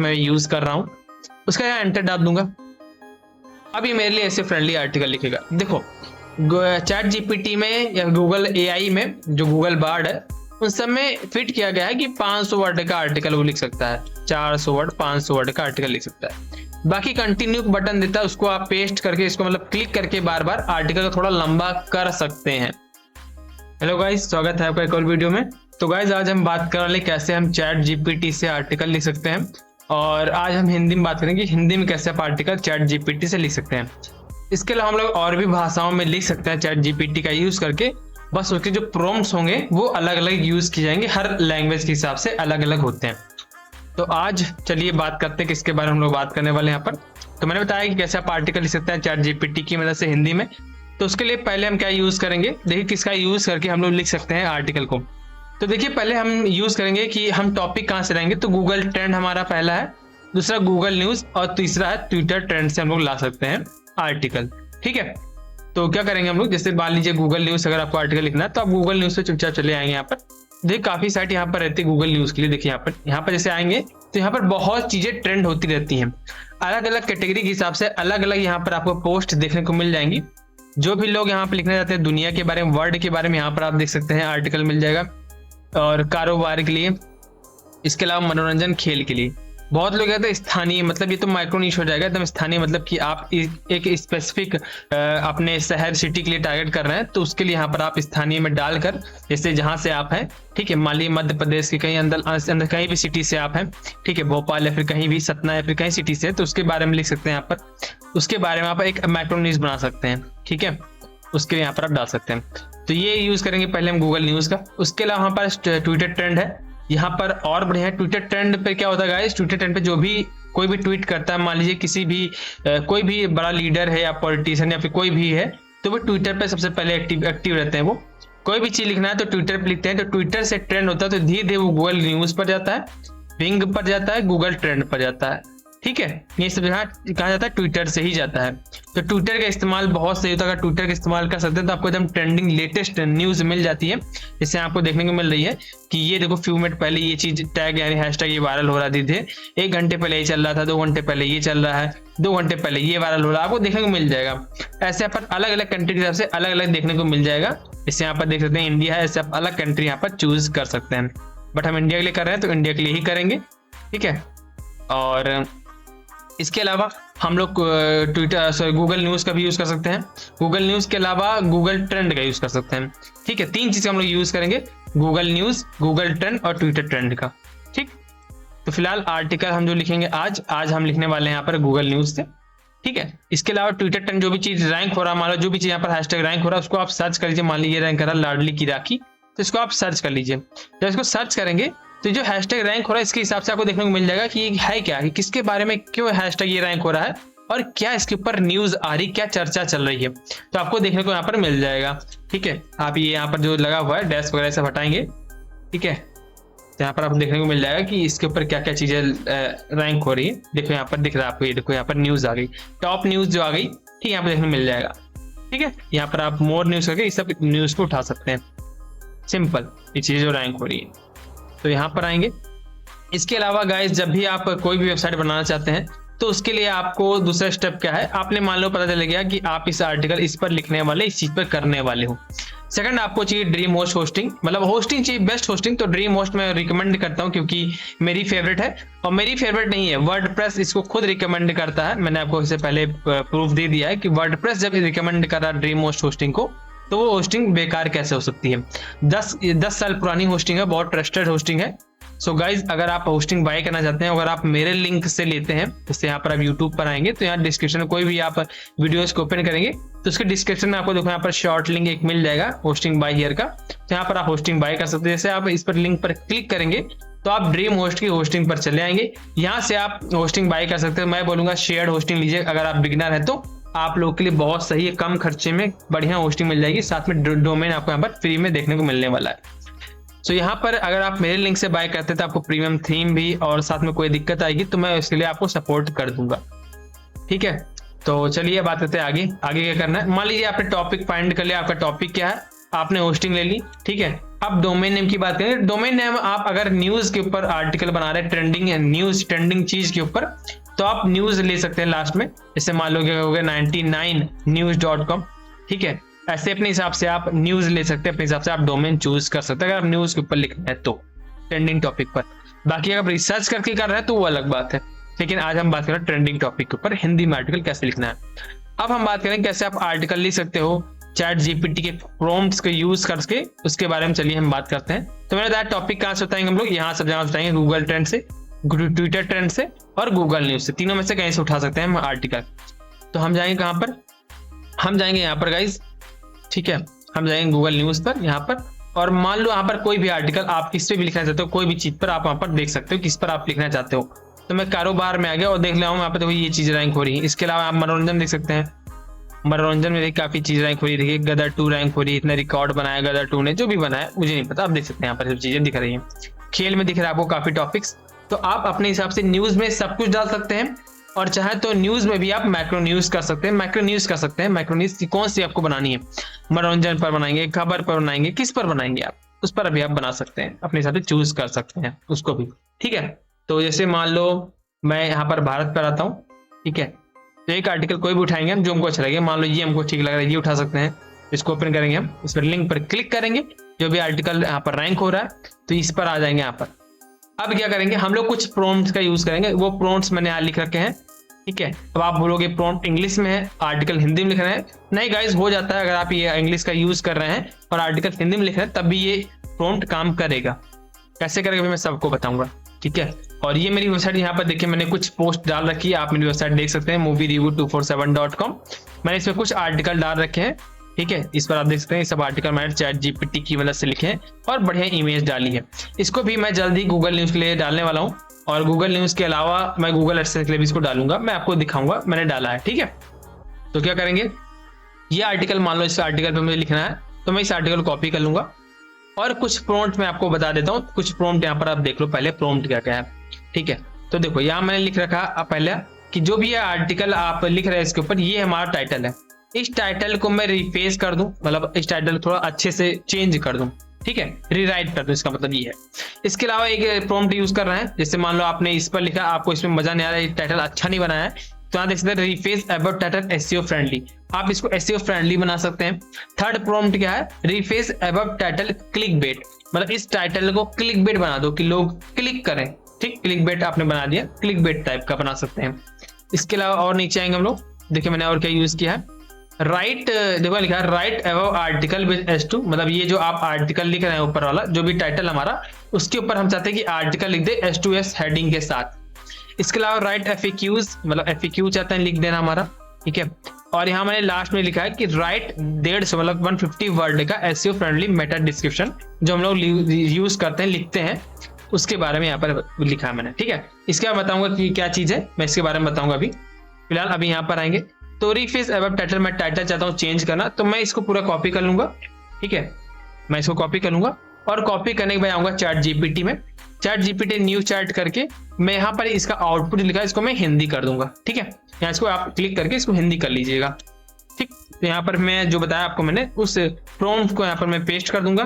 मैं यूज कर रहा हूँ, उसका यहाँ एंटर डाल दूंगा। अब ये मेरे लिए ऐसे फ्रेंडली आर्टिकल लिखेगा। देखो चैट जीपीटी में या गूगल एआई में जो गूगल बार्ड है उन सब में फिट किया गया है कि 500 वर्ड का आर्टिकल वो लिख सकता है, 400 वर्ड 500 वर्ड का आर्टिकल लिख सकता है। बाकी कंटिन्यू बटन देता है, उसको आप पेस्ट करके इसको मतलब क्लिक करके बार बार आर्टिकल को थोड़ा लंबा कर सकते हैं। हेलो गाइस, स्वागत है आपका एक और वीडियो में। तो गाइस आज हम बात कर रहे हैं कैसे हम चैट जीपीटी से आर्टिकल लिख सकते हैं, और आज हम हिंदी में बात करेंगे हिंदी में कैसे आप आर्टिकल चैट जीपीटी से लिख सकते हैं। इसके अलावा हम लोग और भी भाषाओं में लिख सकते हैं चैट जीपीटी का यूज करके, बस उसके जो प्रॉम्प्ट्स होंगे वो अलग अलग यूज किए जाएंगे, हर लैंग्वेज के हिसाब से अलग अलग होते हैं। तो आज चलिए बात करते हैं किसके बारे में हम लोग बात करने वाले हैं यहाँ पर। तो मैंने बताया कि कैसे आप आर्टिकल लिख सकते हैं चैट जीपीटी की मदद से हिंदी में। तो उसके लिए पहले हम क्या यूज करेंगे, देखिए किसका यूज करके हम लोग लिख सकते हैं आर्टिकल को। तो देखिए पहले हम यूज करेंगे कि हम टॉपिक कहाँ से लाएंगे। तो गूगल ट्रेंड हमारा पहला है, दूसरा गूगल न्यूज और तीसरा है ट्विटर ट्रेंड से हम लोग ला सकते हैं आर्टिकल। ठीक है, तो क्या करेंगे हम लोग, जैसे मान लीजिए गूगल न्यूज अगर आपको आर्टिकल लिखना है तो आप गूगल न्यूज से चुपचाप चले आएंगे। यहाँ पर देखिए काफी साइट यहाँ पर रहती है गूगल न्यूज के लिए। देखिए यहाँ पर जैसे आएंगे तो यहाँ पर बहुत चीजें ट्रेंड होती रहती हैं, अलग अलग कैटेगरी के हिसाब से अलग अलग यहाँ पर आपको पोस्ट देखने को मिल जाएंगी। जो भी लोग यहाँ पर लिखना चाहते हैं दुनिया के बारे में, वर्ल्ड के बारे में, यहाँ पर आप देख सकते हैं आर्टिकल मिल जाएगा। और कारोबार के लिए, इसके अलावा मनोरंजन, खेल के लिए। बहुत लोग कहते हैं स्थानीय, मतलब ये तो माइक्रो निश हो जाएगा एकदम। स्थानीय मतलब कि आप एक स्पेसिफिक अपने शहर सिटी के लिए टारगेट कर रहे हैं, तो उसके लिए यहाँ पर आप स्थानीय में डालकर, जैसे जहां से आप हैं, ठीक है, मान लीजिए मध्य प्रदेश के कहीं अंदर कहीं भी सिटी से आप हैं, ठीक है, भोपाल या फिर कहीं भी सतना या फिर कहीं सिटी से, तो उसके बारे में लिख सकते हैं यहाँ पर। उसके बारे में आप एक माइक्रो निश बना सकते हैं, ठीक है, उसके लिए यहाँ पर आप डाल सकते हैं। तो ये यूज करेंगे पहले हम गूगल न्यूज का। उसके अलावा यहाँ पर ट्विटर ट्रेंड है, यहाँ पर और बढ़िया है। ट्विटर ट्रेंड पे क्या होता है गाइस, ट्विटर ट्रेंड पे जो भी कोई भी ट्वीट करता है, मान लीजिए किसी भी कोई भी बड़ा लीडर है या पॉलिटिशियन या फिर कोई भी है, तो वो ट्विटर पे सबसे पहले एक्टिव रहते हैं। वो कोई भी चीज लिखना है तो ट्विटर पे लिखते हैं, तो ट्विटर से ट्रेंड होता है, तो धीरे धीरे वो गूगल न्यूज पर जाता है, बिंग पर जाता है, गूगल ट्रेंड पर जाता है। ठीक है, ये सब यहाँ कहा जाता है ट्विटर से ही जाता है। तो ट्विटर का इस्तेमाल बहुत सही होता है, अगर ट्विटर का इस्तेमाल कर सकते हैं तो आपको एकदम ट्रेंडिंग लेटेस्ट न्यूज मिल जाती है। जैसे आपको देखने को मिल रही है कि ये देखो फ्यू मिनट पहले ये चीज टैग यानी हैशटैग ये वायरल हो रहा थे, 1 घंटे पहले ये चल रहा था, 2 घंटे पहले ये चल रहा है, 2 घंटे पहले ये वायरल हो रहा है, आपको देखने को मिल जाएगा। ऐसे यहाँ पर अलग अलग कंट्री के हिसाब से अलग अलग देखने को मिल जाएगा। इससे यहाँ पर देख सकते हैं इंडिया है, ऐसे आप अलग कंट्री यहाँ पर चूज कर सकते हैं, बट हम इंडिया के लिए कर रहे हैं तो इंडिया के लिए ही करेंगे। ठीक है, और इसके अलावा हम लोग गूगल न्यूज का भी यूज कर सकते हैं। गूगल न्यूज के अलावा गूगल ट्रेंड का यूज कर सकते हैं। ठीक है, 3 चीज हम लोग यूज करेंगे, गूगल न्यूज, गूगल ट्रेंड और ट्विटर ट्रेंड का। ठीक, तो फिलहाल आर्टिकल हम जो लिखेंगे आज हम लिखने वाले हैं यहाँ पर गूगल न्यूज से। ठीक है, इसके अलावा ट्विटर ट्रेंड जो भी चीज रैंक हो रहा है, मान लो जो भी चीज यहाँ पर हैशटैग रैंक हो रहा है उसको आप सर्च कर लीजिए। मान लीजिए रैंक कर रहा है लाडली की राखी, तो इसको आप सर्च कर लीजिए। जब इसको सर्च करेंगे तो जो हैशटैग रैंक हो रहा है इसके हिसाब से आपको देखने को मिल जाएगा कि ये है क्या, कि किसके बारे में क्यों हैशटैग ये रैंक हो रहा है और क्या इसके ऊपर न्यूज आ रही, क्या चर्चा चल रही है, तो आपको देखने को यहाँ पर मिल जाएगा। ठीक है, आप ये यहाँ पर जो लगा हुआ है डैश वगैरह सब हटाएंगे, ठीक है, तो यहाँ पर आपको देखने को मिल जाएगा कि इसके ऊपर क्या क्या चीजें रैंक हो रही है। देखो यहाँ पर दिख रहा है आपको, ये देखो यहाँ पर न्यूज आ गई, टॉप न्यूज जो आ गई, ठीक है, यहाँ पर देखने को मिल जाएगा। ठीक है, यहाँ पर आप मोर न्यूज करके इस सब न्यूज को उठा सकते हैं, सिंपल, ये चीज जो रैंक हो रही है तो यहाँ पर आएंगे। इसके अलावा गाइस जब भी आप कोई भी वेबसाइट बनाना चाहते हैं तो उसके लिए आपको दूसरा स्टेप क्या है, आपने मान लो पता चल गया कि आप इस आर्टिकल इस पर लिखने वाले, इस चीज पर करने वाले हो। सेकंड आपको चाहिए ड्रीम होस्ट होस्टिंग, मतलब होस्टिंग चाहिए, बेस्ट होस्टिंग। तो ड्रीम होस्ट मैं रिकमेंड करता हूँ क्योंकि मेरी फेवरेट है, और मेरी फेवरेट नहीं है, वर्डप्रेस इसको खुद रिकमेंड करता है। मैंने आपको इससे पहले प्रूफ दे दिया है कि वर्डप्रेस जब रिकमेंड कर रहा है ड्रीम होस्ट होस्टिंग को, तो वो होस्टिंग बेकार कैसे हो सकती है। 10 साल पुरानी होस्टिंग है, बहुत ट्रस्टेड होस्टिंग है। सो गाइज अगर आप होस्टिंग बाय करना चाहते हैं, अगर आप मेरे लिंक से लेते हैं, जैसे यहाँ पर आप यूट्यूब पर आएंगे तो यहाँ डिस्क्रिप्शन में कोई भी आप वीडियोस को ओपन करेंगे तो उसके डिस्क्रिप्शन में आपको देखो यहाँ पर शॉर्ट लिंक एक मिल जाएगा होस्टिंग बाय हियर का, तो यहाँ पर आप होस्टिंग बाय कर सकते हैं। जैसे आप इस पर लिंक पर क्लिक करेंगे तो आप ड्रीम होस्ट की होस्टिंग पर चले आएंगे, यहाँ से आप होस्टिंग बाय कर सकते हैं। मैं बोलूंगा शेयर्ड होस्टिंग लीजिए, अगर आप बिगिनर है तो आप लोग के लिए बहुत सही है, कम खर्चे में बढ़िया होस्टिंग मिल जाएगी, साथ में डोमेन आपको यहाँ पर फ्री में देखने को मिलने वाला है। सो यहाँ पर अगर आप मेरे लिंक से बाय करते हैं तो आपको प्रीमियम थीम भी और साथ में कोई दिक्कत आएगी तो मैं इसके लिए आपको सपोर्ट कर दूंगा। ठीक है, तो चलिए बात करते हैं आगे क्या करना है। मान लीजिए आपने टॉपिक फाइंड कर लिया, आपका टॉपिक क्या है, आपने होस्टिंग ले ली, ठीक है, अब डोमेन नेम की बात करें, डोमेन नेम आप अगर न्यूज के ऊपर आर्टिकल बना रहे हैं, ट्रेंडिंग न्यूज, ट्रेंडिंग चीज के ऊपर, तो आप न्यूज ले सकते हैं लास्ट में। जैसे मान लो हो गया 99news.com, ठीक है। ऐसे अपने हिसाब से आप न्यूज ले सकते हैं, अपने हिसाब से आप डोमेन चूज कर सकते हैं अगर आप न्यूज के ऊपर लिखना है तो, ट्रेंडिंग टॉपिक पर। बाकी अगर रिसर्च करके कर रहे हैं तो वो अलग बात है, लेकिन आज हम बात कर रहे हैं ट्रेंडिंग टॉपिक के ऊपर हिंदी में आर्टिकल कैसे लिखना है। अब हम बात करें कैसे आप आर्टिकल लिख सकते हो चैट जीपीटी के प्रॉम्प्ट्स को यूज करके, उसके बारे में चलिए हम बात करते हैं। तो मैंने बताया टॉपिक कहाँ से बताएंगे हम लोग, यहाँ सब जगह बताएंगे, गूगल ट्रेंड से, ट्विटर ट्रेंड से और गूगल न्यूज से, तीनों में से कहीं से उठा सकते हैं हम आर्टिकल। तो हम जाएंगे कहाँ पर, हम जाएंगे यहाँ पर गाइज, ठीक है, हम जाएंगे गूगल न्यूज पर यहाँ पर, और मान लो यहाँ पर कोई भी आर्टिकल आप किस पे भी लिखना चाहते हो, कोई भी चीज पर आप वहाँ पर देख सकते हो किस पर आप लिखना चाहते हो। तो मैं कारोबार में आ गया और देख रहा हूँ यहाँ पर देखो ये चीज रैंक हो रही है। इसके अलावा आप मनोरंजन देख सकते हैं, मनोरंजन में काफी चीज रैंक हो रही है। देखिए गदर 2 रैंक हो रही है, इतना रिकॉर्ड बनाया गदर 2 ने, जो भी बनाया मुझे नहीं पता, आप देख सकते हैं यहाँ पर सब चीजें दिख रही हैं। खेल में दिख रहा है आपको काफी टॉपिक्स। तो आप अपने हिसाब से न्यूज में सब कुछ डाल सकते हैं, और चाहे तो न्यूज में भी आप मैक्रो न्यूज कर सकते हैं, मैक्रो न्यूज कर सकते हैं। मैक्रो न्यूज कौन सी आपको बनानी है, मनोरंजन पर बनाएंगे, खबर पर बनाएंगे, किस पर बनाएंगे आप, उस पर अभी आप बना सकते हैं, अपने हिसाब से चूज कर सकते हैं उसको भी, ठीक है। तो जैसे मान लो मैं यहाँ पर भारत पर आता हूँ, ठीक है, तो एक आर्टिकल कोई भी उठाएंगे हम जो हमको अच्छा लगेगा, मान लो ये हमको ठीक लग रहा है, ये उठा सकते हैं। इसको ओपन करेंगे हम, इस पर लिंक पर क्लिक करेंगे, जो भी आर्टिकल यहाँ पर रैंक हो रहा है तो इस पर आ जाएंगे यहाँ पर। अब क्या करेंगे हम लोग, कुछ प्रॉम्प्ट्स का यूज करेंगे, वो प्रॉम्प्ट्स मैंने यहाँ लिख रखे हैं, ठीक है। अब आप बोलोगे प्रॉम्प्ट इंग्लिश में है, आर्टिकल हिंदी में लिख रहे हैं, नहीं गाइज हो जाता है, अगर आप ये इंग्लिश का यूज कर रहे हैं और आर्टिकल हिंदी में लिख रहे हैं तब भी ये प्रॉम्प्ट काम करेगा। कैसे करेगा मैं सबको बताऊंगा, ठीक है। और ये मेरी वेबसाइट यहाँ पर देखिए, मैंने कुछ पोस्ट डाल रखी है, आप मेरी वेबसाइट देख सकते हैं moviereview247.com। मैंने इसमें कुछ आर्टिकल डाल रखे हैं, ठीक है, इस पर आप देख सकते हैं। ये सब आर्टिकल मैंने चैट जीपीटी की मदद से लिखे हैं और बढ़िया इमेज डाली है। इसको भी मैं जल्दी गूगल न्यूज के लिए डालने वाला हूँ, और गूगल न्यूज के अलावा मैं गूगल एडसेंस के लिए भी इसको डालूंगा, मैं आपको दिखाऊंगा मैंने डाला है, ठीक है। तो क्या करेंगे, ये आर्टिकल मान लो इस आर्टिकल पे मुझे लिखना है, तो मैं इस आर्टिकल को कॉपी कर लूंगा और कुछ प्रॉम्प्ट मैं आपको बता देता हूँ। कुछ प्रॉम्प्ट यहाँ पर आप देख लो पहले, प्रॉम्प्ट क्या क्या है, ठीक है। तो देखो यहाँ मैंने लिख रखा पहले कि जो भी ये आर्टिकल आप लिख रहे हैं इसके ऊपर, ये हमारा टाइटल है। इस टाइटल को मैं रिफेस कर दूं, मतलब इस टाइटल को थोड़ा अच्छे से चेंज कर दूं, ठीक है, रीराइट कर दूं, इसका मतलब ये है। इसके अलावा एक प्रॉम्प्ट यूज कर रहे हैं, जैसे मान लो आपने इस पर लिखा, आपको इसमें मजा नहीं आ रहा है, टाइटल अच्छा नहीं बनाया है, तो यहाँ देख सकते हैं रिफेस अबाउट टाइटल एसईओ फ्रेंडली, आप इसको एसईओ फ्रेंडली बना सकते हैं। थर्ड प्रॉम्प्ट क्या है, रिफेस अबाउट टाइटल क्लिकबेट, मतलब इस टाइटल को क्लिकबेट बना दो कि लोग क्लिक करें, ठीक, क्लिकबेट आपने बना दिया, क्लिकबेट टाइप का बना सकते हैं। इसके अलावा और नीचे आएंगे हम लोग, देखिए मैंने और क्या यूज किया है, राइट, देखो लिखा है right above article with S2, मतलब ये जो आप आर्टिकल लिख रहे हैं ऊपर वाला जो भी टाइटल हमारा, उसके ऊपर हम चाहते हैं कि आर्टिकल लिख दे S2S हेडिंग के साथ। इसके अलावा राइट FAQs, मतलब FAQ चाहते हैं लिख देना हमारा, ठीक है। और यहाँ मैंने लास्ट में लिखा है कि राइट 150 मतलब 150 वर्ड का SEO फ्रेंडली मेटा डिस्क्रिप्शन, जो हम लोग यूज करते हैं, लिखते हैं, उसके बारे में यहाँ पर लिखा है मैंने, ठीक है। इसके बाद बताऊंगा कि क्या चीज है, मैं इसके बारे में बताऊंगा अभी, फिलहाल अभी यहाँ पर आएंगे। तो रिफेस अबव टाइटल, मैं टाइटल चाहता हूँ चेंज करना, तो मैं इसको पूरा कॉपी कर लूंगा, ठीक है, मैं इसको कॉपी कर लूंगा और कॉपी करने के बाद आऊंगा चैट जीपीटी में, चैट जीपीटी न्यू चैट करके मैं यहाँ पर इसका आउटपुट लिखा है, इसको मैं हिंदी कर दूंगा, ठीक है। यहाँ इसको आप क्लिक करके इसको हिंदी कर लीजिएगा, ठीक। तो यहाँ पर मैं जो बताया आपको मैंने, उस प्रॉम्प्ट को यहाँ पर मैं पेस्ट कर दूंगा,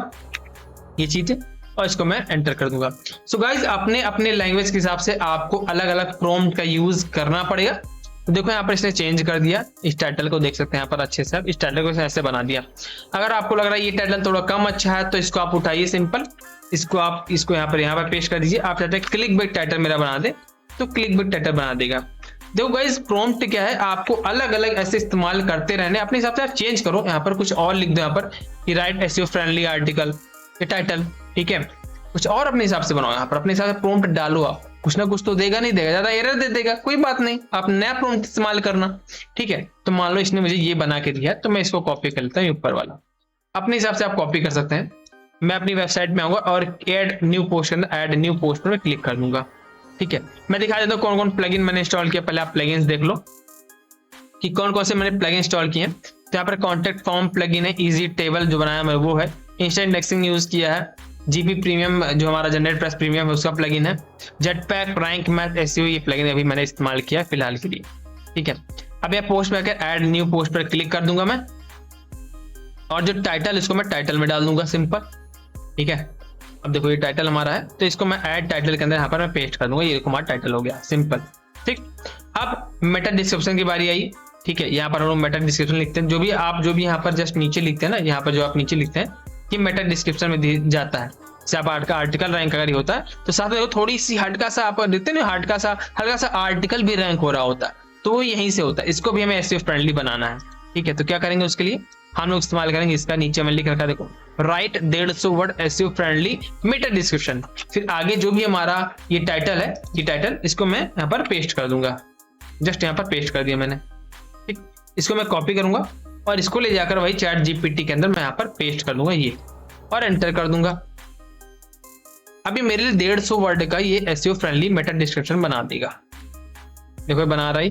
ये चीज, और इसको मैं एंटर कर दूंगा। सो गाइज अपने अपने लैंग्वेज के हिसाब से आपको अलग अलग प्रॉम्प्ट का यूज करना पड़ेगा। तो देखो यहाँ पर इसने चेंज कर दिया, इस टाइटल को देख सकते हैं यहाँ पर अच्छे से, इस टाइटल को ऐसे बना दिया। अगर आपको लग रहा है ये टाइटल थोड़ा कम अच्छा है, तो इसको आप उठाइए सिंपल, इसको आप इसको यहाँ पर पेस्ट कर दीजिए। आप चाहते हैं क्लिक बेट टाइटल मेरा बना दे, तो क्लिक बेट टाइटल बना देगा। देखो गाइस प्रॉम्प्ट क्या है, आपको अलग अलग ऐसे इस्तेमाल करते रहने, अपने हिसाब से आप चेंज करो। यहाँ पर कुछ और लिख दो, यहाँ पर कि राइट एसईओ फ्रेंडली आर्टिकल, ये टाइटल, ठीक है, कुछ और अपने हिसाब से बनाओ। यहाँ पर अपने हिसाब से प्रॉम्प्ट डालो, आप कुछ ना कुछ तो देगा, नहीं देगा, ज्यादा एरर दे देगा, कोई बात नहीं, आप नया प्रॉम्प्ट इस्तेमाल करना, ठीक है। तो मान लो इसने मुझे ये बना के दिया, तो मैं इसको कॉपी कर लेता हूँ, ऊपर वाला अपने हिसाब से आप कॉपी कर सकते हैं। मैं अपनी वेबसाइट में आऊंगा और ऐड न्यू पोस्ट के अंदर ऐड न्यू पोस्ट पर क्लिक कर दूंगा, ठीक है। मैं दिखा देता हूँ कौन कौन प्लगइन मैंने इंस्टॉल किया। पहले आप प्लगइन्स देख लो कि कौन कौन से मैंने प्लगइन इंस्टॉल किए हैं। तो यहाँ पर कॉन्टेक्ट फॉर्म प्लगइन है, इजी टेबल जो बनाया मैं वो है, इंस्टेंट इंडेक्सिंग यूज किया है, जीपी प्रीमियम जो हमारा जनरेट प्रेस प्रीमियम है उसका प्लगइन है, जेटपैक रैंक मैथ एसईओ, ये प्लगइन अभी मैंने इस्तेमाल किया है फिलहाल के लिए, ठीक है। अब यह पोस्ट में आकर ऐड न्यू पोस्ट पर क्लिक कर दूंगा मैं, और जो टाइटल इसको मैं टाइटल में डाल दूंगा सिंपल, ठीक है। अब देखो ये टाइटल हमारा है, तो इसको मैं ऐड टाइटल के अंदर यहाँ पर मैं पेस्ट कर दूंगा। ये देखो हमारा टाइटल हो गया, सिंपल। ठीक, अब मेटा डिस्क्रिप्शन की बारी आई। ठीक है, यहाँ पर हम लोग मेटा डिस्क्रिप्शन लिखते हैं। जो भी यहाँ पर जस्ट नीचे लिखते हैं ना, यहाँ पर जो आप नीचे लिखते हैं कि मेटा डिस्क्रिप्शन में जाता है। जैसे आप आर्टिकल रैंक अगर होता है तो साथ में थोड़ी सी हल्का सा आप देखते हैं ना, हल्का सा आर्टिकल भी रैंक हो रहा होता है, तो वो यहीं से होता है। इसको भी हमें एसईओ फ्रेंडली बनाना है। ठीक है, तो क्या करेंगे उसके लिए हम लोग इस्तेमाल करेंगे इसका, नीचे में लिख रखा देखो, right 150 word SEO friendly Meta description. फिर आगे जो भी हमारा ये टाइटल है, ये टाइटल इसको मैं यहाँ पर पेस्ट कर दूंगा। जस्ट यहाँ पर पेस्ट कर दिया मैंने। ठीक, इसको मैं कॉपी करूंगा और इसको ले जाकर वही चैट जीपीटी के अंदर मैं यहाँ पर पेस्ट कर दूंगा ये, और एंटर कर दूंगा। अभी मेरे लिए 150 वर्ड का ये एसईओ फ्रेंडली मेटा डिस्क्रिप्शन बना देगा। देखो बना रहा है,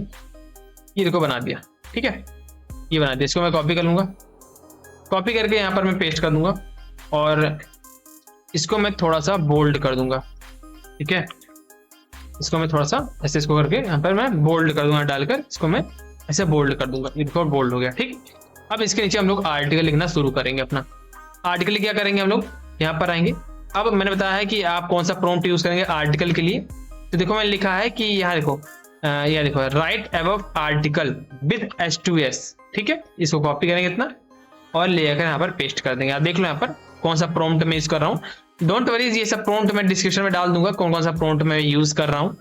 ये देखो बना दिया। ठीक है, ये बना दिया। इसको मैं कॉपी कर लूंगा, कॉपी करके यहाँ पर मैं पेस्ट कर दूंगा और इसको मैं थोड़ा सा बोल्ड कर दूंगा। ठीक है, इसको मैं थोड़ा सा ऐसे इसको करके यहाँ पर मैं बोल्ड कर दूंगा, डालकर इसको मैं ऐसे बोल्ड कर दूंगा। ये देखो बोल्ड हो गया। ठीक, अब इसके नीचे हम लोग आर्टिकल लिखना शुरू करेंगे। अपना आर्टिकल क्या करेंगे हम लोग, यहाँ पर आएंगे। अब मैंने बताया है कि आप कौन सा प्रॉम्प्ट यूज करेंगे आर्टिकल के लिए, तो देखो मैंने लिखा है कि यहाँ देखो, यह देखो right above article with H2S। ठीक है, इसको कॉपी करेंगे इतना और ले जाकर यहाँ पर पेस्ट कर देंगे। आप देख लो यहाँ पर कौन सा प्रॉम्प्ट मैं यूज कर रहा हूँ। डोंट वरी, ये सब प्रॉम्प्ट मैं डिस्क्रिप्शन में डाल दूंगा, कौन कौन सा प्रॉम्प्ट मैं यूज कर रहा हूँ।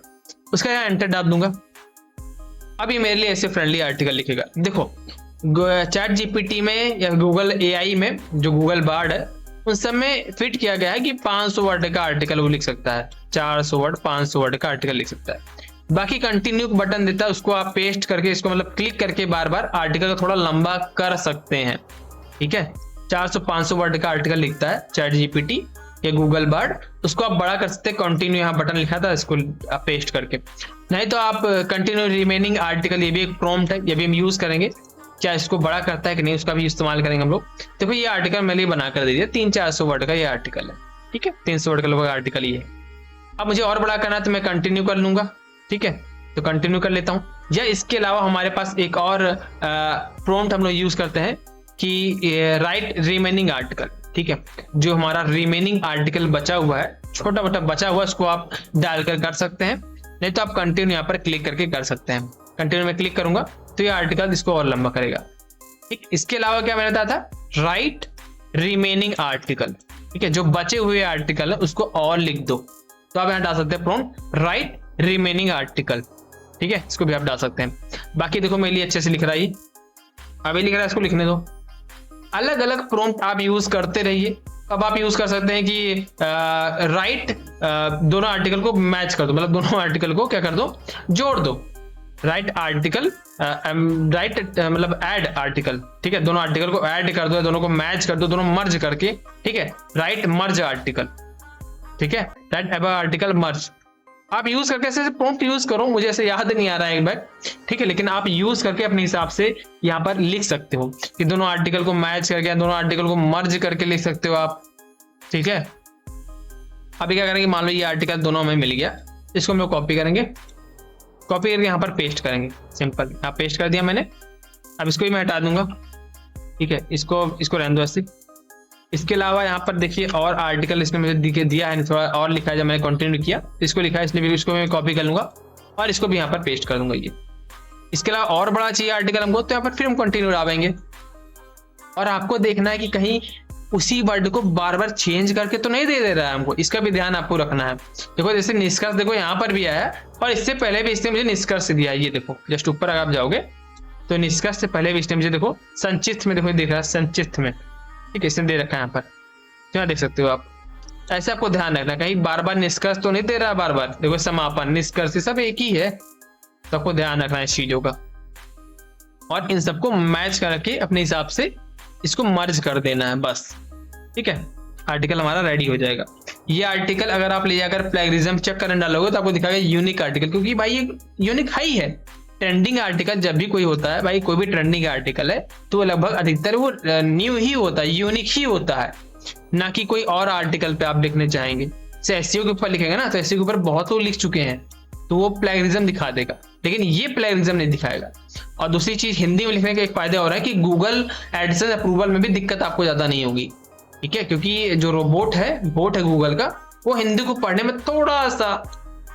उसका यहाँ एंटर डाल दूंगा। अब ये मेरे लिए ऐसे फ्रेंडली आर्टिकल लिखेगा। देखो चैट जीपीटी में या गूगल AI में जो गूगल बार्ड है उन सब में फिट किया गया है कि 500 वर्ड का आर्टिकल वो लिख सकता है, 400 वर्ड 500 वर्ड का आर्टिकल लिख सकता है। बाकी कंटिन्यू बटन देता है, उसको आप पेस्ट करके इसको मतलब क्लिक करके बार बार आर्टिकल को थोड़ा लंबा कर सकते हैं। ठीक है, 400-500 वर्ड का आर्टिकल लिखता है चैट जीपीटी या गूगल बार्ड, उसको आप बड़ा कर सकते हैं। कंटिन्यू यहाँ बटन लिखा था, इसको आप पेस्ट करके, नहीं तो आप कंटिन्यू रिमेनिंग आर्टिकल, ये भी एक प्रॉम्प्ट है, ये भी हम यूज करेंगे। क्या इसको बड़ा करता है कि नहीं उसका भी इस्तेमाल करेंगे हम लोग। देखो ये आर्टिकल मेरे लिए बना कर दे दिया, 300-400 वर्ड का ये आर्टिकल है। ठीक है, 300 वर्ड का लगभग आर्टिकल ये है। अब मुझे और बड़ा करना है तो मैं कंटिन्यू कर लूंगा। ठीक है, तो कंटिन्यू कर लेता हूँ। या इसके अलावा हमारे पास एक और प्रॉम्प्ट हम लोग यूज करते हैं कि राइट रिमेनिंग आर्टिकल। ठीक है, जो हमारा रिमेनिंग आर्टिकल बचा हुआ है, छोटा मोटा बचा हुआ, उसको आप डालकर कर सकते हैं, नहीं तो आप कंटिन्यू यहाँ पर क्लिक करके कर सकते हैं। कंटिन्यू में क्लिक करूंगा तो ये आर्टिकल इसको और लंबा करेगा। ठीक, इसके अलावा क्या मैंने बताया था, राइट रिमेनिंग आर्टिकल। ठीक है, जो बचे हुए आर्टिकल है उसको और लिख दो, तो आप यहाँ डाल सकते हैं प्रॉम्प्ट राइट रिमेनिंग आर्टिकल। ठीक है, इसको भी आप डाल सकते हैं। बाकी देखो मेरे लिए अच्छे से लिख रहा है, अभी लिख रहा है, इसको लिखने दो। अलग अलग प्रॉम्प्ट आप यूज करते रहिए। अब आप यूज कर सकते हैं कि राइट दोनों आर्टिकल को मैच कर दो, मतलब दोनों आर्टिकल को क्या कर दो, जोड़ दो। राइट आर्टिकल राइट मतलब ऐड आर्टिकल। ठीक है, दोनों आर्टिकल को ऐड कर दो, दोनों को मैच कर दो, दोनों मर्ज करके। ठीक है, राइट मर्ज आर्टिकल। ठीक है, राइट अब आर्टिकल मर्ज आप यूज करके ऐसे प्रॉम्प्ट यूज करो। मुझे ऐसे याद नहीं आ रहा है एक बार। ठीक है, लेकिन आप यूज करके अपने हिसाब से यहाँ पर लिख सकते हो कि दोनों आर्टिकल को मैच करके, दोनों आर्टिकल को मर्ज करके लिख सकते हो आप। ठीक है, अभी क्या करेंगे, मान लो ये आर्टिकल दोनों हमें मिल गया, इसको हम लोग कॉपी करेंगे, कॉपी करके यहाँ पर पेस्ट करेंगे। सिंपल, यहाँ पेस्ट कर दिया मैंने। अब इसको ही मैं हटा दूंगा। ठीक है, इसको रहने दो ऐसे। इसके अलावा यहाँ पर देखिए और आर्टिकल इसमें मुझे दिया है, थोड़ा और लिखा है, जब मैंने कंटिन्यू किया इसको लिखा है, इसलिए इसको मैं कॉपी कर लूंगा और इसको भी यहाँ पर पेस्ट कर दूंगा ये। इसके अलावा और बड़ा चाहिए आर्टिकल हमको, तो यहाँ पर फिर हम कंटिन्यू डालेंगे। और आपको देखना है कि कहीं उसी वर्ड को बार बार चेंज करके तो नहीं दे रहा है हमको, इसका भी ध्यान आपको रखना है। देखो जैसे निष्कर्ष, देखो यहाँ पर भी आया है और इससे पहले भी इसने मुझे निष्कर्ष दिया है। ये देखो जस्ट ऊपर अगर आप जाओगे तो निष्कर्ष से पहले भी इसने मुझे देखो संचित में, देखो दिख रहा है संचित में। ठीक है, इसने दे रखा है यहाँ पर, यहाँ देख सकते हो आप। ऐसे आपको ध्यान रखना, कहीं बार बार निष्कर्ष तो नहीं दे रहा बार बार। देखो समापन निष्कर्ष सब एक ही है, तो आपको ध्यान रखना है इस चीजों का। और इन सबको मैच करके अपने हिसाब से इसको मर्ज कर देना है बस। ठीक है, आर्टिकल हमारा रेडी हो जाएगा। ये आर्टिकल अगर आप ले जाकर प्लेगरिज्म चेक करने डालोगे तो आपको दिखाएगा यूनिक आर्टिकल, क्योंकि भाई ये यूनिक है ही है। ट्रेंडिंग आर्टिकल जब भी कोई होता है भाई, कोई भी ट्रेंडिंग आर्टिकल है तो लगभग अधिकतर वो न्यू ही होता है, यूनिक ही होता है, ना कि कोई और आर्टिकल पे आप लिखने चाहेंगे। जैसे एसईओ के ऊपर लिखेंगे ना, तो एसईओ के ऊपर बहुत लोग लिख चुके हैं तो वो प्लेगरिज्म दिखा देगा, लेकिन ये प्लेगरिज्म नहीं दिखाएगा। और दूसरी चीज, हिंदी में लिखने का एक फायदा हो रहा है कि गूगल एडसेंस अप्रूवल में भी दिक्कत आपको ज्यादा नहीं होगी। ठीक है, क्योंकि जो रोबोट है गूगल का, वो हिंदी को पढ़ने में थोड़ा सा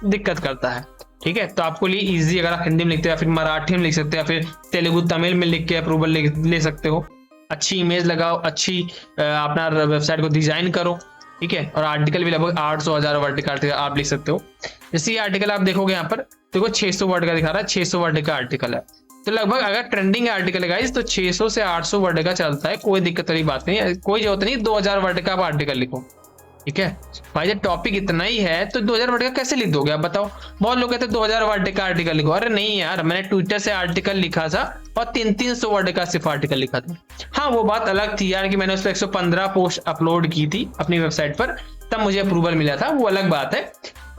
दिक्कत करता है। ठीक है, तो आपको लिए इजी, अगर आप हिंदी में लिखते हो या फिर मराठी में लिख सकते हो या फिर तेलुगु तमिल में लिख के अप्रूवल ले सकते हो। अच्छी इमेज लगाओ, अच्छी अपना वेबसाइट को डिजाइन करो। ठीक है, और आर्टिकल भी लगभग 800-1000 वर्ड का आर्टिकल आप लिख सकते हो। जैसे ये आर्टिकल आप देखोगे यहाँ पर देखो 600 वर्ड का दिखा रहा है, 600 वर्ड का आर्टिकल है। तो लगभग अगर ट्रेंडिंग आर्टिकल है गाइस तो 600 से 800 वर्ड का चलता है, कोई दिक्कत वाली बात नहीं है, कोई जरूरत नहीं 2000 वर्ड का आप आर्टिकल लिखो। ठीक है भाई, जब टॉपिक इतना ही है तो 2000 वर्ड का कैसे लिख दोगे आप बताओ। बहुत लोग कहते हैं 2000 वर्ड का आर्टिकल लिखो। अरे नहीं यार, मैंने ट्विटर से आर्टिकल लिखा था और 300-300 वर्ड का सिर्फ आर्टिकल लिखा था। हाँ, वो बात अलग थी यार कि मैंने उस पर 115 पोस्ट अपलोड की थी अपनी वेबसाइट पर, तब मुझे अप्रूवल मिला था, वो अलग बात है।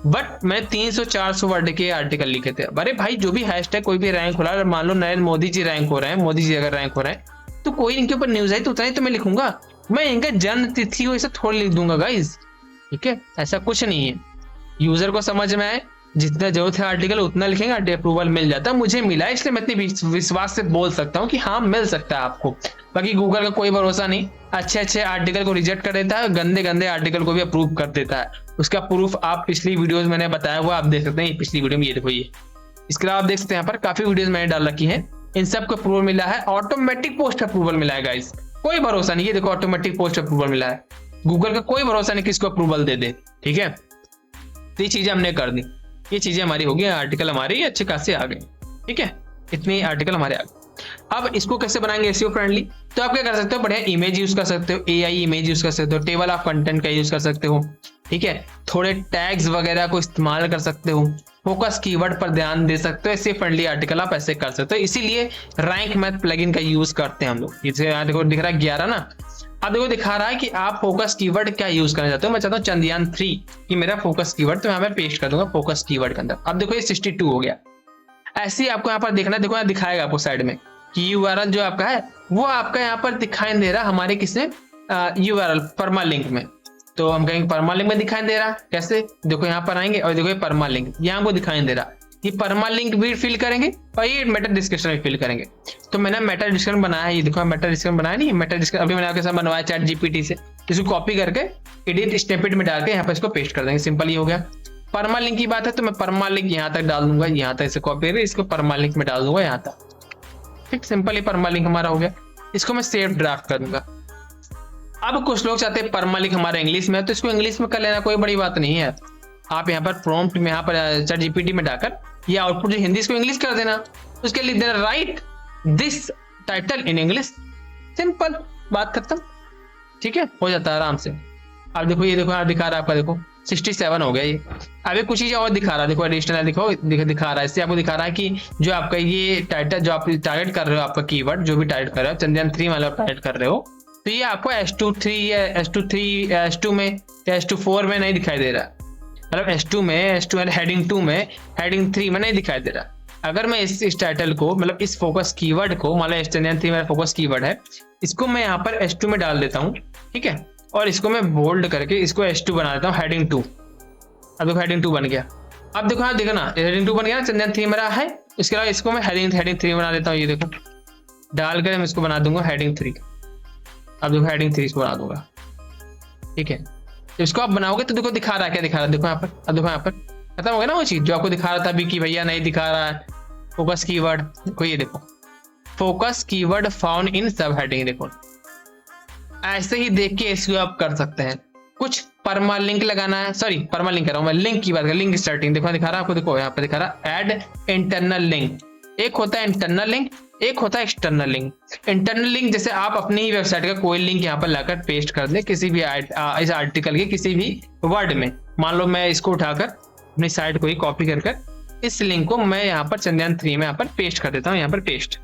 बट मैंने 300-400 वर्ड के आर्टिकल लिखे थे। अरे भाई, जो भी हैशटैग कोई भी रैंक हो रहा है, मान लो नरेंद्र मोदी जी रैंक हो रहे हैं, मोदी जी अगर रैंक हो रहे हैं तो कोई इनके ऊपर न्यूज आई तो उतना ही तो मैं लिखूंगा। मैं इनका जन्म तिथि हो इसे थोड़ा लिख दूंगा गाइज। ठीक है, ऐसा कुछ नहीं है। यूजर को समझ में आए, जितना जरूरत है आर्टिकल उतना लिखेंगे, अप्रूवल मिल जाता है। मुझे मिला है इसलिए मैं इतनी विश्वास से बोल सकता हूँ कि हाँ मिल सकता है आपको। बाकी गूगल का कोई भरोसा नहीं, अच्छे आर्टिकल को रिजेक्ट कर देता है, गंदे आर्टिकल को भी अप्रूव कर देता है। उसका प्रूफ आप पिछली वीडियोस मैंने बताया हुआ आप देख सकते हैं। पिछली वीडियो में ये देखो, ये इसके अलावा आप देख सकते हैं यहाँ पर काफी वीडियोस मैंने डाल रखी है, इन सब को अप्रूवल मिला है। ऑटोमेटिक पोस्ट अप्रूवल मिला है गाइस, कोई भरोसा नहीं। ये देखो ऑटोमेटिक पोस्ट अप्रूवल मिला है। गूगल का कोई भरोसा नहीं किसको अप्रूवल दे दे। ठीक है, तो ये चीजें हमने कर दी, ये चीजें हमारी होगी, आर्टिकल हमारे अच्छे खासे आ गए। ठीक है, इतने आर्टिकल हमारे आ गए। अब इसको कैसे बनाएंगे एसईओ फ्रेंडली, तो आप क्या कर सकते हो, बढ़िया इमेज यूज कर सकते हो, एआई इमेज यूज कर सकते हो, टेबल ऑफ कंटेंट का यूज कर सकते हो। ठीक है, थोड़े टैग्स वगैरह को इस्तेमाल कर सकते हो, फोकस कीवर्ड पर ध्यान दे सकते हो। एसईओ फ्रेंडली आर्टिकल आप ऐसे कर सकते हो, इसीलिए रैंक मैथ प्लगइन का यूज करते हैं हम लोग। जैसे यहाँ देखो दिख रहा है 11 ना, अब देखो दिखा रहा है कि आप फोकस कीवर्ड क्या यूज करना चाहते हो। मैं चाहता हूँ चंद्रयान 3 कि मेरा फोकस कीवर्ड, तो यहाँ पे पेस्ट कर दूंगा फोकस कीवर्ड के अंदर। अब देखो ये 62 हो गया। ऐसे ही आपको यहाँ पर देखना, देखो यहाँ दिखाएगा आपको साइड में कि यूआरएल जो आपका है वो आपका यहाँ पर दिखाई दे रहा हमारे किसमें, यूआरएल परमा लिंक में। तो हम कहेंगे परमा लिंक में दिखाई दे रहा, कैसे देखो यहाँ पर आएंगे और देखो ये परमा लिंक यहाँ को दिखाई दे रहा। ये परमा लिंक भी फिल करेंगे और ये मेटा डिस्क्रिप्शन भी फिल करेंगे। तो मैंने मेटा डिस्क्रिप्शन बनाया है, ये देखो मेटा डिस्क्रिप्शन बनाया नहीं, मेटा डिस्क्रिप्शन अभी मैंने आपके साथ बनवाया चैट जीपीटी से। इसको कॉपी करके एडिट स्निपेट में डाल के यहाँ पर इसको पेस्ट कर देंगे, सिंपल ये हो गया। परमा लिंक की बात है तो मैं परमा लिंक यहाँ तक डाल दूंगा, यहाँ तक इसे कॉपी करके इसको परमा लिंक में डाल दूंगा यहाँ तक। ठीक, सिंपल ये परमा लिंक हमारा हो गया। इसको मैं सेव ड्राफ्ट कर दूंगा। अब कुछ लोग चाहते हैं परमा लिंक हमारा इंग्लिश में है, तो इसको इंग्लिश में कर लेना, कोई बड़ी बात नहीं है। आप यहाँ पर प्रॉम्प्ट में यहाँ पर चैट जीपीटी में डालकर ये आउटपुट जो हिंदी इसको इंग्लिश कर देना, उसके लिख देना right this title in English, simple, बात खत्म। ठीक है, हो जाता है आराम से। अब देखो ये देखो दिखा रहा है आपका, देखो 67 हो गया ये। अभी कुछ चीजें और दिखा रहा है, देखो एडिशनल दिखा रहा है। इससे आपको दिखा रहा है कि जो आपका ये टाइटल जो आप टारगेट कर रहे हो, आपका कीवर्ड जो भी टारगेट कर रहे हो, चंद्रयान 3 वाला टारगेट कर रहे हो, तो ये आपको S23 या S2 में या S24 में नहीं दिखाई दे रहा। मतलब S2 में, S2 हेडिंग 2 में, हेडिंग 3 में नहीं दिखाई दे रहा। अगर मैं इस टाइटल को, मतलब इस फोकस कीवर्ड को, मान लो चंद्रयान 3 मेरा फोकस कीवर्ड है, इसको मैं यहाँ पर S2 में डाल देता हूँ। ठीक है, और इसको मैं बोल्ड करके इसको S2 बना देता हूँ, हेडिंग 2। अब देखो हेडिंग 2 बन गया। अब देखो देखो ना, हेडिंग 2 बन गया ना, चंद्रयान 3 मेरा है। इसके अलावा इसको मैं हेडिंग 3 बना देता हूँ, ये देखो डालकर मैं इसको बना दूंगा हेडिंग 3। अब देखो हेडिंग 3 इसको बना दूंगा। ठीक है, इसको आप बनाओगे तो देखो दिखा रहा है, क्या दिखा रहा है, देखो यहाँ पर। अब देखो यहाँ पर खत्म हो गया ना वो चीज जो आपको दिखा रहा था अभी कि भैया नहीं दिखा रहा है फोकस कीवर्ड। देखो ये देखो फोकस कीवर्ड फाउंड इन सब हेडिंग। देखो ऐसे ही देख के इसको आप कर सकते हैं। कुछ परमा लिंक लगाना है, सॉरी परमा लिंक कर रहा हूँ मैं, लिंक की बात कर, लिंक स्टार्टिंग देखो दिखा रहा है आपको, देखो यहाँ पे दिखा रहा है ऐड इंटरनल लिंक। एक होता है इंटरनल लिंक, एक होता है एक्सटर्नल लिंक। इंटरनल लिंक जैसे आप अपनी ही वेबसाइट का कोई लिंक यहाँ पर लाकर पेस्ट कर दें किसी भी इस आर्टिकल के किसी भी वर्ड में। मान लो मैं इसको उठाकर अपनी साइट को ही कॉपी कर इस लिंक को मैं यहाँ पर चंद्रयान 3 में यहाँ पर पेस्ट कर देता हूँ, यहाँ पर पेस्ट।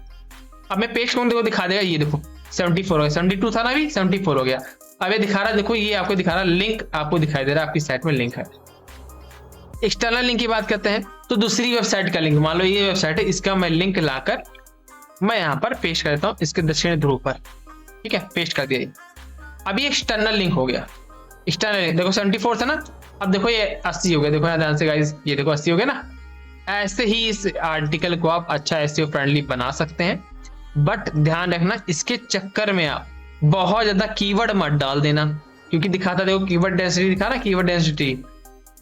अब मैं पेस्ट करूँ, देखो दिखा देगा, ये देखो 74 हो गया, 72 था ना अभी, 74 हो गया। अब ये दिखा रहा है, देखो ये आपको दिखा रहा है लिंक, आपको दिखाई दे रहा है आपकी साइट में लिंक है। एक्सटर्नल लिंक की बात करते हैं तो दूसरी वेबसाइट का लिंक, मान लो ये वेबसाइट है, इसका मैं लिंक लाकर मैं यहाँ पर पेस्ट करता हूँ इसके दक्षिण ध्रुव पर। ठीक है, पेस्ट कर दिया। अब ये एक्सटर्नल लिंक हो गया। एक्सटर्नल लिंक देखो 74 था ना, अब देखो ये 80 हो गया। देखो ध्यान से गाइस, ये देखो 80 हो गया ना। ऐसे ही इस आर्टिकल को आप अच्छा एसईओ फ्रेंडली बना सकते हैं, बट ध्यान रखना इसके चक्कर में आप बहुत ज्यादा कीवर्ड मत डाल देना, क्योंकि दिखाता देखो कीवर्ड डेंसिटी दिखा रहा, कीवर्ड डेंसिटी,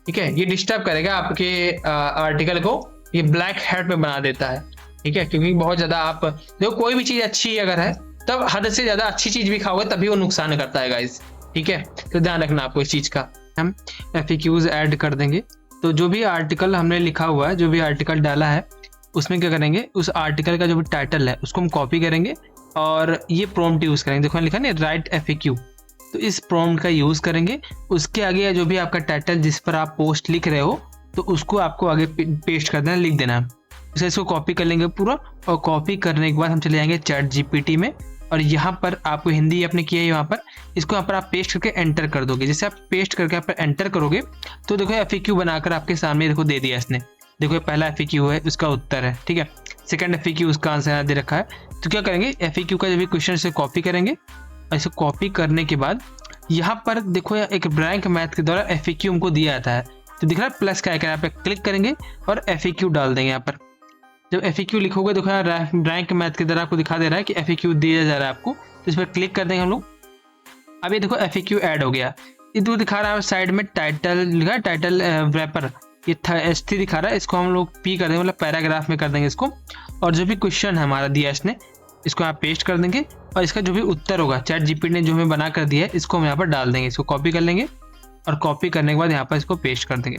ठीक है, ये डिस्टर्ब करेगा आपके आर्टिकल को, ये ब्लैक हेड पे बना देता है, ठीक है, क्योंकि बहुत ज्यादा आप देखो कोई भी चीज अच्छी अगर है तब हद से ज्यादा अच्छी चीज भी खाओगे तभी वो नुकसान करता है गाइस, ठीक है, तो ध्यान रखना आपको इस चीज का। हम FAQs ऐड कर देंगे, तो जो भी आर्टिकल हमने लिखा हुआ है, जो भी आर्टिकल डाला है उसमें क्या करेंगे, उस आर्टिकल का जो भी टाइटल है उसको हम कॉपी करेंगे और ये प्रॉम्प्ट यूज करेंगे, देखो लिखा नहीं राइट FAQ, तो इस प्रॉम्प्ट का यूज करेंगे। उसके आगे जो भी आपका टाइटल जिस पर आप पोस्ट लिख रहे हो तो उसको आपको आगे पेस्ट कर देना, लिख देना, उसे इसको कॉपी कर लेंगे पूरा, और कॉपी करने के बाद हम चले जाएंगे ChatGPT में, और यहाँ पर आपको हिंदी आपने किया है यहाँ पर, इसको यहाँ पर आप पेस्ट करके एंटर कर दोगे। जैसे आप पेस्ट करके यहाँ पर एंटर करोगे तो देखो FAQ बनाकर आपके सामने देखो दे दिया इसने, देखो पहला FAQ है उसका उत्तर है, ठीक है, सेकंड FAQ उसका आंसर दे रखा है। तो क्या करेंगे, FAQ का जो भी क्वेश्चन से कॉपी करेंगे, और इसे कॉपी करने के बाद यहाँ पर देखो एक ब्लैंक मैथ के द्वारा FAQ हमको दिया जाता है, तो दिख रहा है प्लस का आइकन, यहाँ पे क्लिक करेंगे और FAQ डाल देंगे। यहाँ पर जब FAQ लिखोगे देखो यहाँ ब्लैंक मैथ के द्वारा आपको दिखा दे रहा है कि FAQ दिया जा रहा है आपको, तो इस पर क्लिक कर देंगे हम लोग। अब ये देखो FAQ ऐड हो गया, ये दिखा रहा है साइड में टाइटल लिखा है, टाइटल रैपर, ये ST दिखा रहा है, इसको हम लोग P कर देंगे, मतलब पैराग्राफ में कर देंगे इसको, और जो भी क्वेश्चन है हमारा दिया इसने इसको यहाँ पेस्ट कर देंगे, और इसका जो भी उत्तर होगा ChatGPT ने जो हमें बना कर दिया है इसको हम यहाँ पर डाल देंगे, इसको कॉपी कर लेंगे, और कॉपी करने के बाद यहाँ पर इसको पेस्ट कर देंगे।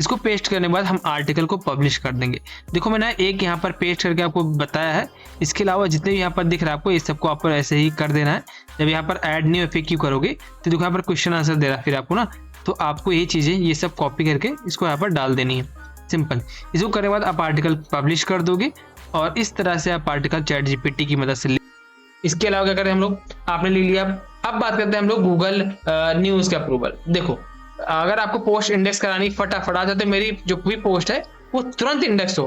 इसको पेस्ट करने के बाद हम आर्टिकल को पब्लिश कर देंगे। देखो मैंने एक यहाँ पर पेस्ट करके आपको बताया है, इसके अलावा जितने भी यहाँ पर दिख रहा है आपको, ये सबको आपको ऐसे ही कर देना है। जब यहाँ पर ऐड न्यू FAQ करोगे तो देखो यहाँ पर क्वेश्चन आंसर दे रहा है फिर आपको ना, तो आपको ये चीज़ें ये सब कॉपी करके इसको यहाँ पर डाल देनी है, सिंपल। इसको करने के बाद आप आर्टिकल पब्लिश कर दोगे, और इस तरह से आप आर्टिकल ChatGPT की मदद से। इसके अलावा क्या करें हम लोग, आपने ले लिया, अब बात करते हैं हम लोग गूगल न्यूज़ का अप्रूवल। देखो अगर आपको पोस्ट इंडेक्स करानी फटाफट आ जाते, मेरी जो भी पोस्ट है वो तुरंत इंडेक्स हो,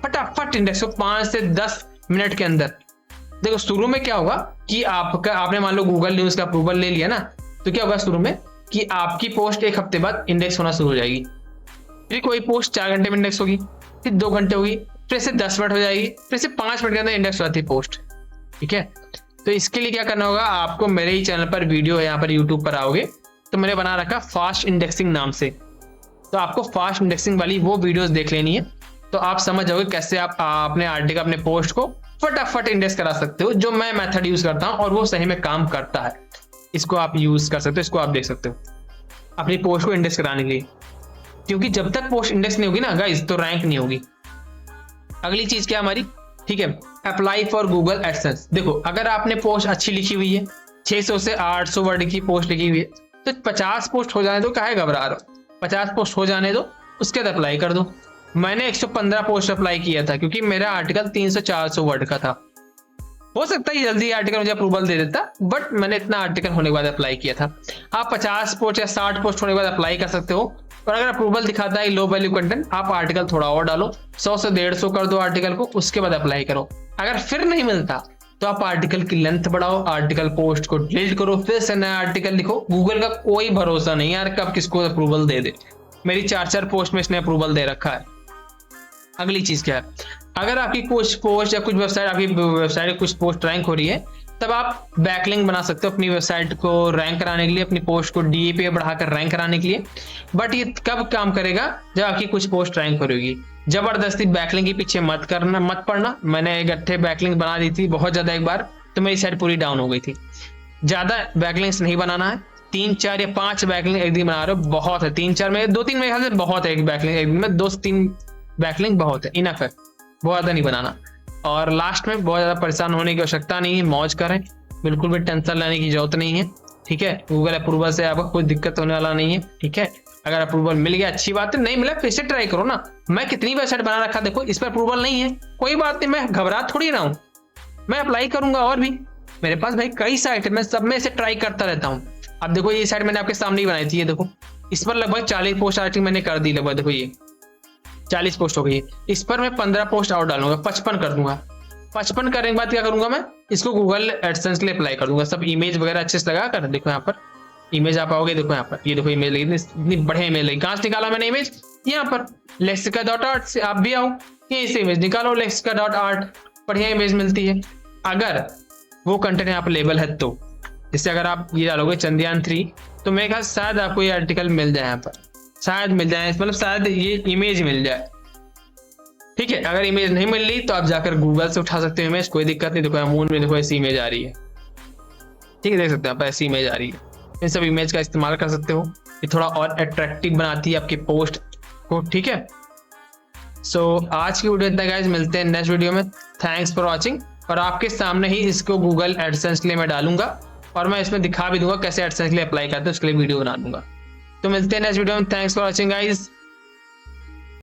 फटाफट इंडेक्स हो 5 से 10 मिनट के अंदर। देखो शुरू में क्या होगा कि आपने मान लो गूगल न्यूज़ का अप्रूवल ले लिया ना, तो क्या होगा शुरू में कि आपकी पोस्ट 1 हफ्ते बाद इंडेक्स होना शुरू हो जाएगी, फिर कोई पोस्ट 4 घंटे में इंडेक्स होगी, फिर 2 घंटे होगी, फिर से 10 मिनट हो जाएगी, फिर से 5 मिनट के अंदर इंडेक्स हो जाती है पोस्ट, ठीक है। तो इसके लिए क्या करना होगा, आपको मेरे ही चैनल पर वीडियो है, यहाँ पर यूट्यूब पर आओगे तो मैंने बना रखा फास्ट इंडेक्सिंग नाम से, तो आपको फास्ट इंडेक्सिंग वाली वो वीडियोस देख लेनी है, तो आप समझ जाओगे कैसे आप अपने आर्टिकल अपने पोस्ट को फटाफट इंडेक्स करा सकते हो, जो मैं मेथड यूज करता हूँ और वो सही में काम करता है। इसको आप यूज कर सकते हो, इसको आप देख सकते हो अपनी पोस्ट को इंडेक्स कराने के लिए, क्योंकि जब तक पोस्ट इंडेक्स नहीं होगी ना गाइस तो रैंक नहीं होगी। अगली चीज क्या हमारी, ठीक है, अप्लाई फॉर गूगल एडसेंस। देखो अगर आपने पोस्ट अच्छी लिखी हुई है, 600 से 800 वर्ड की पोस्ट लिखी हुई है, तो 50 पोस्ट हो जाने दो, काहे घबरा रहे हो, 50 पोस्ट हो जाने दो, उसके बाद अप्लाई कर दो। मैंने 115 पोस्ट अप्लाई किया था क्योंकि मेरा आर्टिकल 300-400 वर्ड का था। हो सकता है जल्दी आर्टिकल मुझे अप्रूवल दे देता, बट मैंने इतना आर्टिकल होने के बाद अप्लाई किया था। आप 50 पोस्ट या 60 पोस्ट होने के बाद अप्लाई कर सकते हो, और अगर अप्रूवल दिखाता है लो वैल्यू कंटेंट, आप आर्टिकल थोड़ा और डालो, 100 से 150 कर दो आर्टिकल को, उसके बाद अप्लाई करो। अगर फिर नहीं मिलता तो आप आर्टिकल की लेंथ बढ़ाओ, आर्टिकल पोस्ट को डिलीट करो, फिर से नया आर्टिकल लिखो। गूगल का कोई भरोसा नहीं यार कब किसको अप्रूवल दे दे, मेरी 4-4 पोस्ट में इसने अप्रूवल दे रखा है। अगली चीज क्या है, अगर आपकी कुछ पोस्ट या कुछ वेबसाइट, आपकी वेबसाइट कुछ पोस्ट रैंक हो रही है, तब आप बैकलिंक बना सकते हो अपनी वेबसाइट को रैंक कराने के लिए, अपनी पोस्ट को DA बढ़ाकर रैंक कराने के लिए। बट ये कब काम करेगा, जब आपकी कुछ पोस्ट रैंक हो रही होगी। जबरदस्ती बैकलिंक के पीछे मत पड़ना। मैंने गट्ठे बैकलिंक बना दी थी बहुत ज्यादा एक बार, तो मेरी साइट पूरी डाउन हो गई थी। ज्यादा बैकलिंक्स नहीं बनाना है, 3, 4 या 5 बैकलिंक एक दिन बना रहे हो बहुत है, 3, 4 में 2-3 मेरे ख्याल से बहुत है, एक बैकलिंक एक दिन में 2 से 3 बैकलिंक बहुत है, इनफ है, बहुत ज्यादा नहीं बनाना। और लास्ट में बहुत ज्यादा परेशान होने की आवश्यकता नहीं है, मौज करें, बिल्कुल भी टेंशन लेने की जरूरत नहीं है, ठीक है। गूगल अप्रूवल से आपको कोई दिक्कत होने वाला नहीं है, ठीक है। अगर अप्रूवल मिल गया अच्छी बात है, नहीं मिला फिर से ट्राई करो ना। मैं कितनी वेबसाइट बना रखा, देखो इस पर अप्रूवल नहीं है, कोई बात नहीं, मैं घबरा थोड़ी रहा हूँ, मैं अप्लाई करूंगा। और भी मेरे पास भाई कई साइट है, मैं सब में से ट्राई करता रहता हूँ। अब देखो ये साइट मैंने आपके सामने ही बनाई थी, ये देखो इस पर लगभग 40 पोस्ट आर्टिकल मैंने कर दी, लगभग देखो ये 40 पोस्ट हो गई। इस पर मैं 15 पोस्ट और डालूंगा, 55 कर दूंगा। 55 करने के बाद क्या करूंगा, मैं इसको गूगल एडसेंस के लिए अप्लाई कर दूंगा। सब इमेज वगैरह अच्छे से लगा कर, देखो यहाँ पर इमेज आप आओगे, देखो यहाँ पर, ये देखो इमेज लगी, इतनी बढ़िया इमेज लगी। कहाँ से निकाला मैंने इमेज, यहाँ पर lexica.art से। आप भी आओ यहीं से इमेज निकालो, lexica.art, बढ़िया इमेज मिलती है। अगर वो कंटेंट यहाँ पर लेबल है तो जैसे अगर आप ये डालोगे चंद्रयान 3 तो मेरे ख्याल शायद आपको ये आर्टिकल मिल जाए, यहाँ पर शायद मिल जाए, मतलब शायद ये इमेज मिल जाए। ठीक है, अगर इमेज नहीं मिल रही तो आप जाकर गूगल से उठा सकते हो इमेज, कोई दिक्कत नहीं। देखो मून में देखो ऐसी इमेज आ रही है, ठीक है, देख सकते हैं आप ऐसी इमेज आ रही है। इन सब इमेज का इस्तेमाल कर सकते हो, ये थोड़ा और अट्रैक्टिव बनाती है आपकी पोस्ट को। ठीक है, सो आज की वीडियो इतना गाइस, मिलते हैं नेक्स्ट वीडियो में। Thanks for watching. और आपके सामने ही इसको गूगल एडसेंस के लिए मैं डालूंगा और मैं इसमें दिखा भी दूंगा कैसे एडसेंस के लिए अप्लाई करते हैं, उसके लिए वीडियो बना दूंगा। तो मिलते हैं नेक्स्ट वीडियो में। Thanks for watching guys.